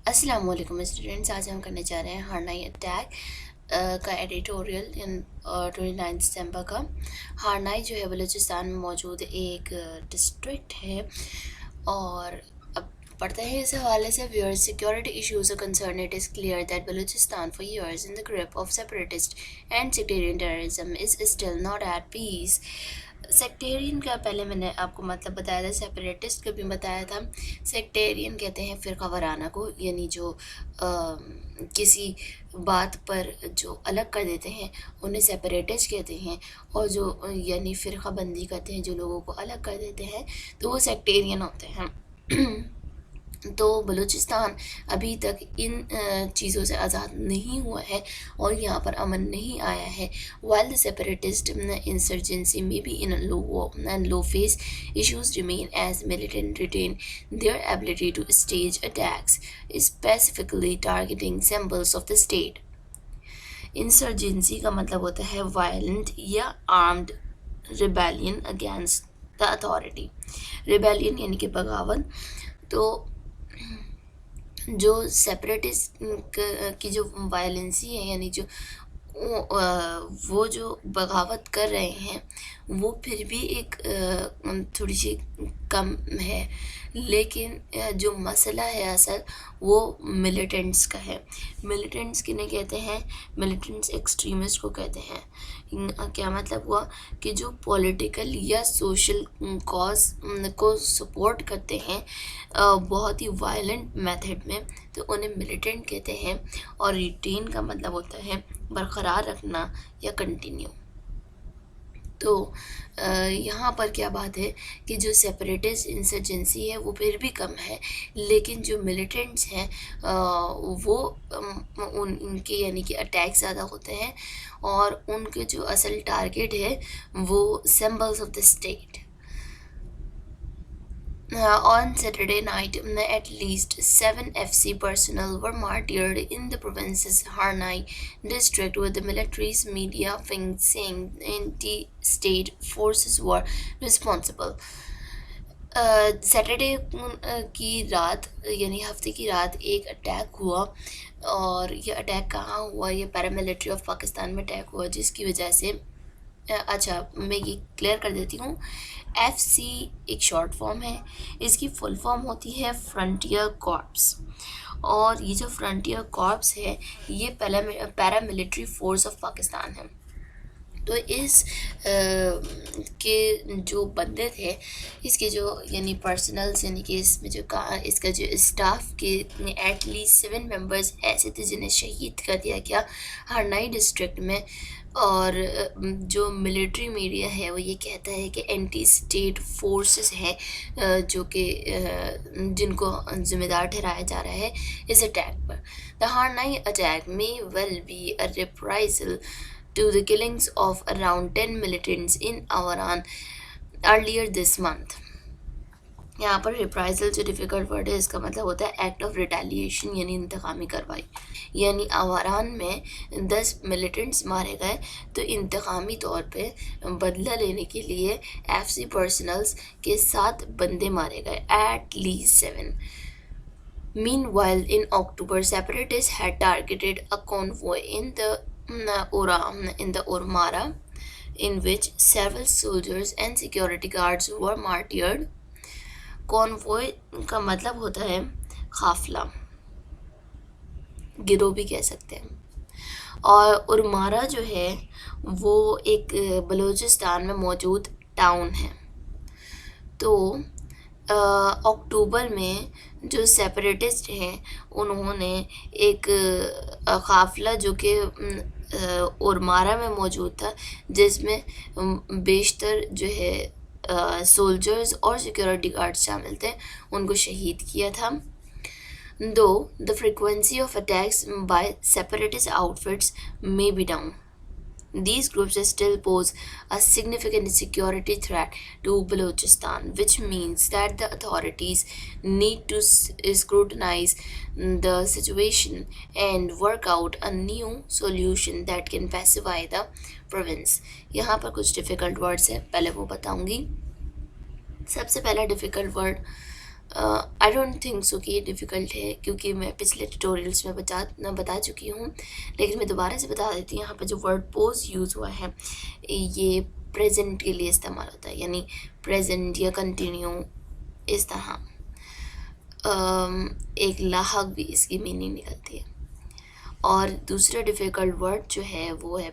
السلام علیکم اسٹوڈنٹس، آج ہم کرنے جا رہے ہیں ہارنائی اٹیک کا ایڈیٹوریل 29 دسمبر کا۔ ہارنائی جو ہے بلوچستان میں موجود ایک ڈسٹرکٹ ہے، اور اب پڑھتے ہیں اس حوالے سے where security issues concern it is clear that Balochistan for years in the grip of separatist and sectarian terrorism is still not at peace. Sectarian کا پہلے میں نے آپ کو مطلب بتایا تھا، سیپریٹسٹ کا بھی بتایا تھا۔ سیکٹیرین کہتے ہیں فرقہ وارانہ کو، یعنی جو کسی بات پر جو الگ کر دیتے ہیں انہیں سیپریٹسٹ کہتے ہیں، اور جو یعنی فرقہ بندی کرتے ہیں، جو لوگوں کو الگ کر دیتے ہیں، تو وہ سیکٹیرین ہوتے ہیں۔ تو بلوچستان ابھی تک ان چیزوں سے آزاد نہیں ہوا ہے اور یہاں پر امن نہیں آیا ہے۔ while the separatist insurgency may be in a low phase, issues remain as militants retain their ability to stage attacks, specifically targeting symbols of the state. Insurgency کا مطلب ہوتا ہے وائلنٹ یا armed rebellion against the authority. Rebellion یعنی کہ بغاوت۔ تو جو سیپریٹسٹ کی جو وائلنسی ہے، یعنی جو وہ جو بغاوت کر رہے ہیں، وہ پھر بھی ایک تھوڑی سی کم ہے، لیکن جو مسئلہ ہے اصل وہ ملیٹنٹس کا ہے۔ ملیٹنٹس کنہیں کہتے ہیں؟ ملیٹنٹس ایکسٹریمسٹ کو کہتے ہیں۔ کیا مطلب ہوا کہ جو پولیٹیکل یا سوشل کاز کو سپورٹ کرتے ہیں بہت ہی وائلنٹ میتھڈ میں، تو انہیں ملیٹنٹ کہتے ہیں۔ اور ریٹین کا مطلب ہوتا ہے برقرار رکھنا یا کنٹینیو۔ تو یہاں پر کیا بات ہے کہ جو سیپریٹسٹ انسرجنسی ہے وہ پھر بھی کم ہے، لیکن جو ملیٹنٹس ہیں وہ ان کے یعنی کہ اٹیک زیادہ ہوتے ہیں، اور ان کے جو اصل ٹارگٹ ہے وہ symbols of the state. On Saturday night, at least 7 FC personnel were martyred in the province's Harnai district, with the military's media wing saying anti-state forces were responsible. Saturday کی رات یعنی ہفتے کی رات ایک اٹیک ہوا، اور یہ اٹیک کہاں ہوا؟ یہ پیراملٹری آف پاکستان میں اٹیک ہوا، جس کی وجہ سے اچھا میں یہ کلیئر کر دیتی ہوں۔ ایف سی ایک شارٹ فارم ہے، اس کی فل فارم ہوتی ہے فرنٹیئر کارپس، اور یہ جو فرنٹیئر کارپس ہے یہ پیراملٹری فورس آف پاکستان ہے۔ تو اس کے جو بندے تھے، اس کے جو یعنی پرسنلز، یعنی کہ اس میں جو اس کا جو اسٹاف کے ایٹ لیسٹ 7 ممبرز ایسے تھے جنہیں شہید کر دیا گیا ہرنائی ڈسٹرکٹ میں۔ اور جو ملٹری میڈیا ہے وہ یہ کہتا ہے کہ اینٹی اسٹیٹ فورسز ہیں جو کہ جن کو ذمہ دار ٹھہرایا جا رہا ہے اس اٹیک پر۔ The Harnai attack may well be a reprisal to the killings of around 10 militants in Awaran earlier this month. یہاں پر ریپرائزل جو ڈیفیکلٹ ورڈ ہے، اس کا مطلب ہوتا ہے ایکٹ آف ریٹیلیشن، یعنی انتقامی کارروائی۔ یعنی آواران میں 10 ملیٹنٹس مارے گئے، تو انتقامی طور پہ بدلہ لینے کے لیے ایف سی پرسنلز کے 7 بندے مارے گئے، at least 7۔ Meanwhile, in October, separatists had targeted a convoy in the Ormara, in which several soldiers and security guards were martyred. کانوائے کا مطلب ہوتا ہے قافلہ، گروہ بھی کہہ سکتے ہیں۔ اور ارمارا جو ہے وہ ایک بلوچستان میں موجود ٹاؤن ہے۔ تو اکتوبر میں جو سیپریٹسٹ ہیں انہوں نے ایک قافلہ جو کہ ارمارا میں موجود تھا، جس میں بیشتر جو ہے سولجرز اور سیکورٹی گارڈ شامل تھے، ان کو شہید کیا تھا۔ Though the frequency of attacks by separatist outfits may be down, these groups still pose a significant security threat to Balochistan, which means that the authorities need to scrutinize the situation and work out a new solution that can pacify the province. یہاں پر کچھ difficult words ہیں، پہلے وہ بتاؤں گی۔ سب سے پہلا difficult word I don't think so کہ یہ ڈیفیکلٹ ہے، کیونکہ میں پچھلے ٹیوٹوریلس میں بتا چکی ہوں، لیکن میں دوبارہ سے بتا دیتی ہوں. یہاں پہ جو ورڈ پوز یوز ہوا ہے یہ پریزنٹ کے لیے استعمال ہوتا ہے، یعنی پریزنٹ یا کنٹینیو اس طرح. ایک لاحق بھی اس کی میننگ نکلتی ہے. اور دوسرا ڈیفیکلٹ ورڈ جو ہے وہ ہے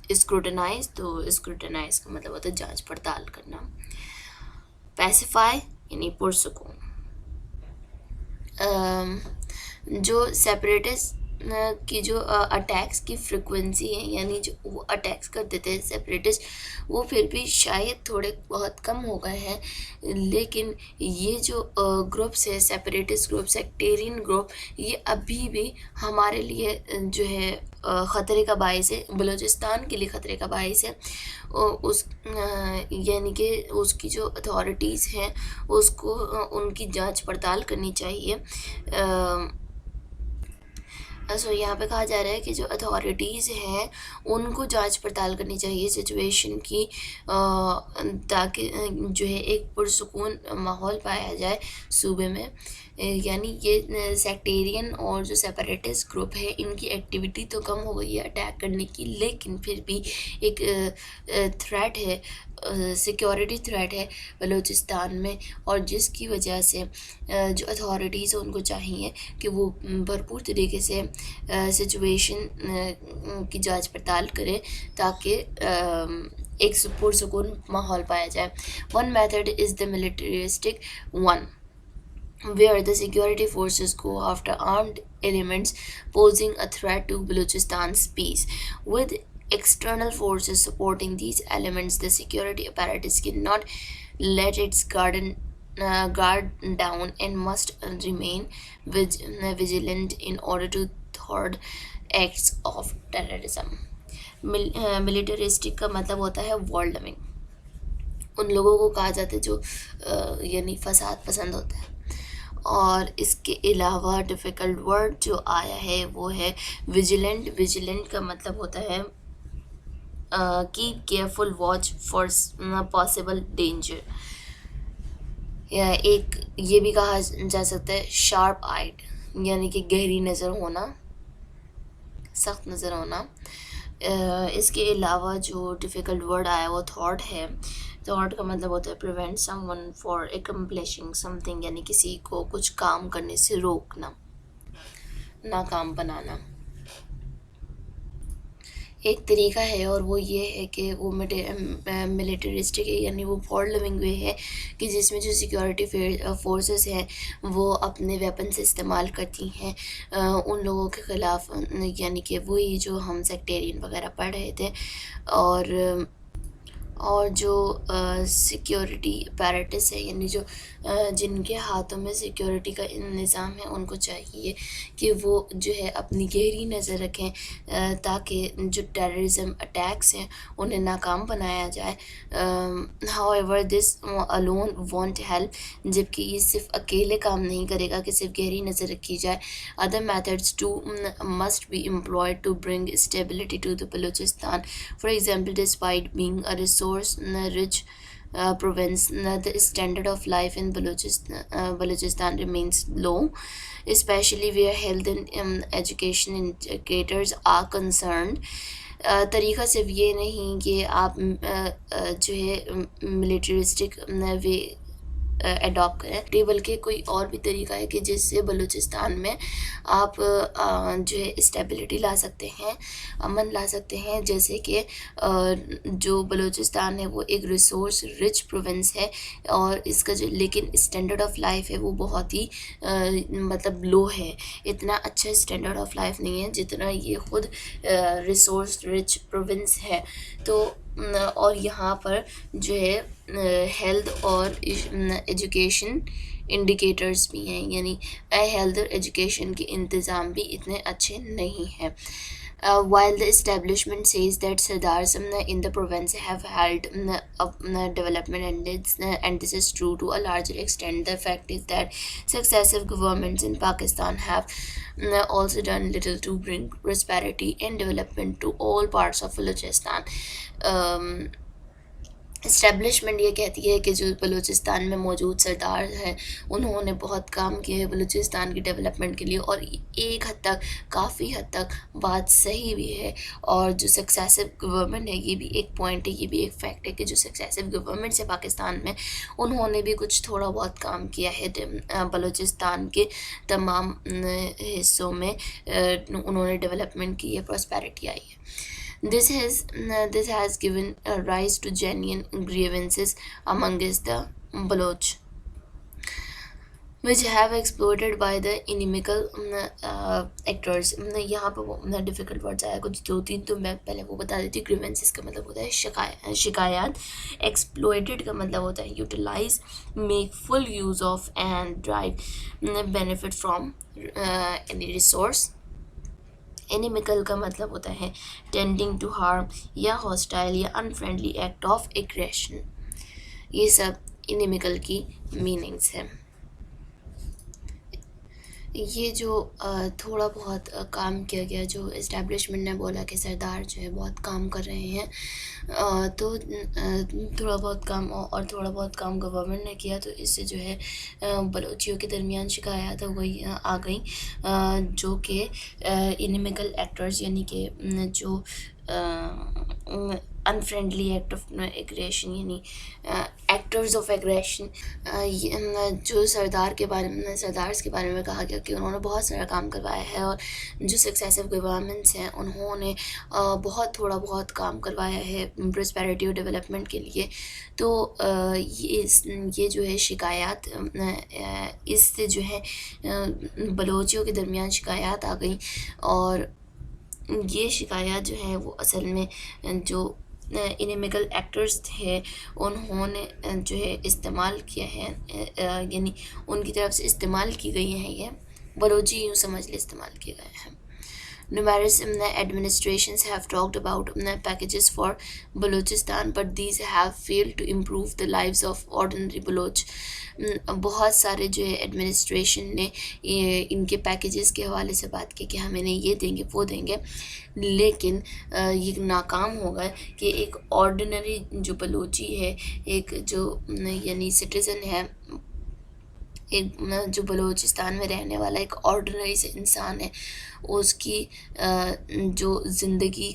اسکروٹنائز. تو اسکروٹنائز کا مطلب ہوتا ہے جانچ پڑتال کرنا. پیسیفائی یعنی پرسکون. جو سیپریٹس کی جو اٹیکس کی فریکوینسی ہے، یعنی جو وہ اٹیکس کرتے تھے سیپریٹس، وہ پھر بھی شاید تھوڑے بہت کم ہو گئے ہیں، لیکن یہ جو گروپس ہے سیپریٹس گروپ، سیکٹیرین گروپ، یہ ابھی بھی ہمارے لیے جو ہے خطرے کا باعث ہے، بلوچستان کے لیے خطرے کا باعث ہے. اس یعنی کہ اس کی جو اتھارٹیز ہیں اس کو ان کی جانچ پڑتال کرنی چاہیے. سو یہاں پہ کہا جا رہا ہے کہ جو اتھارٹیز ہیں ان کو جانچ پڑتال کرنی چاہیے سچویشن کی، تاکہ جو ہے ایک پرسکون ماحول پایا جائے صوبے میں. یعنی یہ سیکٹیرین اور جو سیپریٹس گروپ ہے ان کی ایکٹیویٹی تو کم ہو گئی ہے اٹیک کرنے کی، لیکن پھر بھی ایک تھریٹ ہے، سیکیورٹی تھریٹ ہے بلوچستان میں، اور جس کی وجہ سے جو اتھارٹیز ہیں ان کو چاہیے کہ وہ بھرپور طریقے سے سچویشن کی جانچ پڑتال کرے تاکہ ایک پرسکون ماحول پایا جائے. One method is the militaristic one where the security forces go after armed elements posing a threat to Balochistan's peace. With external forces supporting these elements, the security apparatus cannot let its guard down and must remain vigilant in order to thwart acts of terrorism. ملٹرسٹک کا مطلب ہوتا ہے وار لونگ. ان لوگوں کو کہا جاتا ہے جو یعنی فساد پسند ہوتا ہے. اور اس کے علاوہ ڈیفیکلٹ ورڈ جو آیا ہے وہ ہے ویجیلنٹ. ویجیلنٹ کا مطلب ہوتا ہے keep careful watch for possible danger. ایک یہ بھی کہا جا سکتا ہے شارپ آئیڈ، یعنی کہ گہری نظر ہونا، سخت نظر ہونا. اس کے علاوہ جو ڈیفیکلٹ ورڈ آیا وہ تھاٹ ہے. تھاٹ کا مطلب ہوتا ہے prevent some one for accomplishing some thing, یعنی کسی کو کچھ کام کرنے سے روکنا، ناکام بنانا. ایک طریقہ ہے اور وہ یہ ہے کہ وہ ملٹرسٹک ہے، یعنی وہ وار لونگ وے ہے کہ جس میں جو سیکیورٹی فورسز ہیں وہ اپنے ویپنس استعمال کرتی ہیں ان لوگوں کے خلاف، یعنی کہ وہی جو ہم سیکٹیرین وغیرہ پڑھ رہے تھے. اور جو سیکیورٹی اپیریٹس ہے، یعنی جو جن کے ہاتھوں میں سیکیورٹی کا نظام ہے، ان کو چاہیے کہ وہ جو ہے اپنی گہری نظر رکھیں تاکہ جو ٹیررزم اٹیکس ہیں انہیں ناکام بنایا جائے. How ever this alone want help, جبکہ یہ صرف اکیلے کام نہیں کرے گا کہ صرف گہری نظر رکھی جائے. Other methods too must be employed to bring stability to the Balochistan. For example, despite being a resource-rich province, the standard of life in Balochistan remains low, especially where health and education indicators are concerned. طریقہ صرف یہ نہیں کہ آپ جو ہے ملٹرسٹک وے adapt کریں، بلکہ کوئی اور بھی طریقہ ہے کہ جس سے بلوچستان میں آپ جو ہے اسٹیبلٹی لا سکتے ہیں، امن لا سکتے ہیں. جیسے کہ جو بلوچستان ہے وہ ایک ریسورس رچ پروونس ہے، اور اس کا جو لیکن اسٹینڈرڈ آف لائف ہے وہ بہت ہی مطلب لو ہے. اتنا اچھا اسٹینڈرڈ آف لائف نہیں ہے جتنا یہ خود ریسورس رچ پروونس ہے. تو اور یہاں پر جو ہے ہیلتھ اور ایجوکیشن انڈیکیٹرز بھی ہیں، یعنی ہیلتھ اور ایجوکیشن کے انتظام بھی اتنے اچھے نہیں ہیں. While the establishment says that Sardars in the province have held development, and this is true to a larger extent, the fact is that successive governments in Pakistan have also done little to bring prosperity and development to all parts of Balochistan. Establishment یہ کہتی ہے کہ جو بلوچستان میں موجود سردار ہیں انہوں نے بہت کام کیا ہے بلوچستان کی ڈیولپمنٹ کے لیے، اور ایک حد تک، کافی حد تک بات صحیح بھی ہے۔ اور جو سکسیسو گورنمنٹ ہے، یہ بھی ایک پوائنٹ ہے، یہ بھی ایک فیکٹ ہے کہ جو سکسیسو گورنمنٹس ہے پاکستان میں، انہوں نے بھی کچھ تھوڑا بہت کام کیا ہے بلوچستان کے تمام حصوں میں، انہوں نے ڈیولپمنٹ کی ہے، پراسپیرٹی آئی ہے۔ This has given rise to genuine grievances amongst the Baloch, which have exploited by the inimical actors. یہاں پہ ڈیفیکلٹ ورڈز آیا کچھ دو تین، تو میں پہلے وہ بتا دیتی ہوں۔ گریونسز کا مطلب ہوتا ہے شکایات، ایکسپلوئٹڈ کا مطلب ہوتا ہے utilise, make full use of and drive benefit from any resource. Inimical کا مطلب ہوتا ہے ٹینڈنگ ٹو ہارم یا ہاسٹائل یا انفرینڈلی ایکٹ آف ایگریشن۔ یہ سب انیمیکل کی میننگس ہیں۔ یہ جو تھوڑا بہت کام کیا گیا، جو اسٹیبلشمنٹ نے بولا کہ سردار جو ہے بہت کام کر رہے ہیں، تو تھوڑا بہت کام اور تھوڑا بہت کام گورنمنٹ نے کیا، تو اس سے جو ہے بلوچیوں کے درمیان شکایات آ گئیں، جو کہ انیمیکل ایکٹرز، یعنی کہ جو انفرینڈلی ایکٹ آف ایگریشن، یعنی ایکٹرز آف ایگریشن، جو سردارس کے بارے میں کہا گیا کہ انہوں نے بہت سارا کام کروایا ہے، اور جو سکسیسو گورنمنٹس ہیں انہوں نے بہت تھوڑا بہت کام کروایا ہے پراسپیرٹی اور ڈیولپمنٹ کے لیے۔ تو یہ جو ہے شکایات، اس سے جو ہے بلوچیوں کے درمیان شکایات آ گئیں، اور یہ شکایات جو ہیں وہ اصل میں جو انیمیکل ایکٹرز تھے انہوں نے جو ہے استعمال کیا ہے، یعنی ان کی طرف سے استعمال کی گئی ہیں، یہ بلوچی یوں سمجھ لے استعمال کیے گئے ہیں۔ Numerous administrations have talked about packages for Balochistan, but these have failed to improve the lives of ordinary Baloch. بہت سارے جو ہے ایڈمنسٹریشن نے ان کے پیکیجز کے حوالے سے بات کی کہ ہم انہیں یہ دیں گے وہ دیں گے، لیکن یہ ناکام ہو گئے کہ ایک آرڈنری جو بلوچی ہے، ایک جو یعنی سٹیزن ہے، ایک جو بلوچستان میں رہنے والا ایک آرڈنری سے انسان ہے، اس کی جو زندگی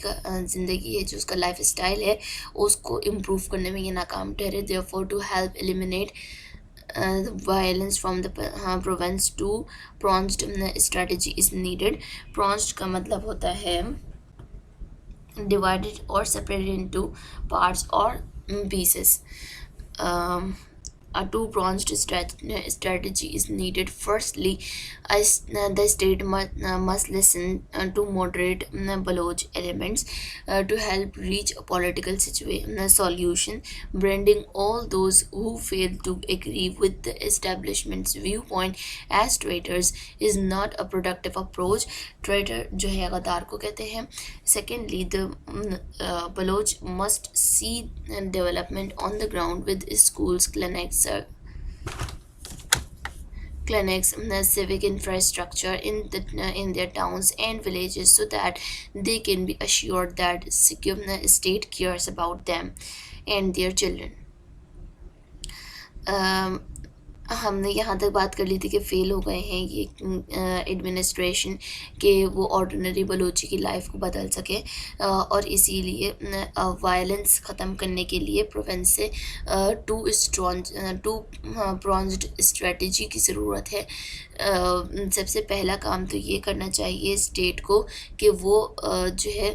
ہے، جو اس کا لائف اسٹائل ہے، اس کو امپروو کرنے میں یہ ناکام ٹھہرے۔ therefore to help eliminate violence from the province, two pronged strategy is needed. pronged کا مطلب ہوتا ہے divided or separated into parts or pieces. A two-pronged strategy is needed. Firstly, the state must listen to moderate Baloch elements to help reach a political solution. Branding all those who fail to agree with the establishment's viewpoint as traitors is not a productive approach. Traitor جو ہے غدار کو کہتے ہیں۔ Secondly, the Baloch must see development on the ground with schools, clinics, civic infrastructure in their towns and villages, so that they can be assured that state cares about them and their children. ہم نے یہاں تک بات کر لی تھی کہ فیل ہو گئے ہیں یہ ایڈمنسٹریشن کہ وہ آرڈنری بلوچی کی لائف کو بدل سکے، اور اسی لیے وائلنس ختم کرنے کے لیے پروونس سے ٹو پرونزڈ اسٹریٹجی کی ضرورت ہے۔ سب سے پہلا کام تو یہ کرنا چاہیے اسٹیٹ کو کہ وہ جو ہے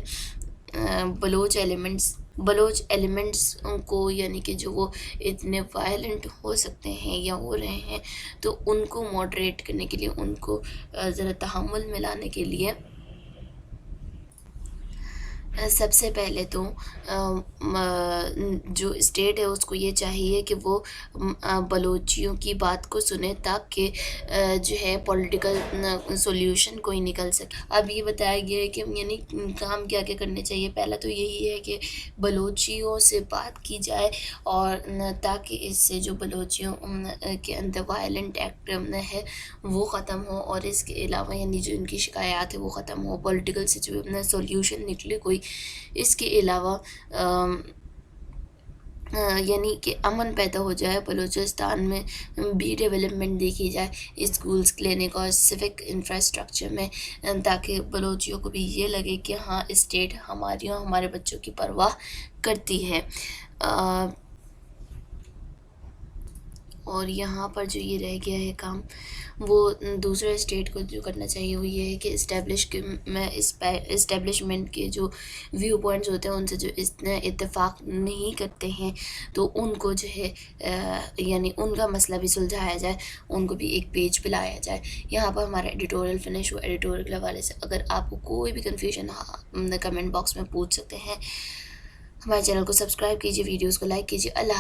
بلوچ ایلیمنٹس کو، یعنی کہ جو وہ اتنے وائلنٹ ہو سکتے ہیں یا ہو رہے ہیں، تو ان کو موڈریٹ کرنے کے لیے، ان کو ذرا تحمل میں لانے کے لیے سب سے پہلے تو جو اسٹیٹ ہے اس کو یہ چاہیے کہ وہ بلوچیوں کی بات کو سنے، تاکہ جو ہے پولیٹیکل سولیوشن کوئی نکل سکے۔ اب یہ بتایا گیا ہے کہ یعنی کام کیا کرنے چاہیے۔ پہلا تو یہی ہے کہ بلوچیوں سے بات کی جائے، اور تاکہ اس سے جو بلوچیوں کے اندر وائلنٹ ایکٹ ہے وہ ختم ہو، اور اس کے علاوہ یعنی جو ان کی شکایات ہے وہ ختم ہو، پولیٹیکل سولیوشن نکلے کوئی۔ اس کے علاوہ یعنی کہ امن پیدا ہو جائے بلوچستان میں، بھی ڈیولپمنٹ دیکھی جائے اسکولس، کلینک اور سیوک انفراسٹرکچر میں، تاکہ بلوچیوں کو بھی یہ لگے کہ ہاں اسٹیٹ ہماری اور ہمارے بچوں کی پرواہ کرتی ہے۔ اور یہاں پر جو یہ رہ گیا ہے کام، وہ دوسرے اسٹیٹ کو جو کرنا چاہیے وہ یہ ہے کہ اسٹیبلشمنٹ کے جو ویو پوائنٹس ہوتے ہیں ان سے جو اتفاق نہیں کرتے ہیں تو ان کو جو ہے یعنی ان کا مسئلہ بھی سلجھایا جائے، ان کو بھی ایک پیج پہ لایا جائے۔ یہاں پر ہمارا ایڈیٹوریل فنش ہوا۔ ایڈیٹوریل کے حوالے سے اگر آپ کو کوئی بھی کنفیوژن کمنٹ باکس میں پوچھ سکتے ہیں۔ ہمارے چینل کو سبسکرائب کیجیے، ویڈیوز کو لائک کیجیے۔ اللہ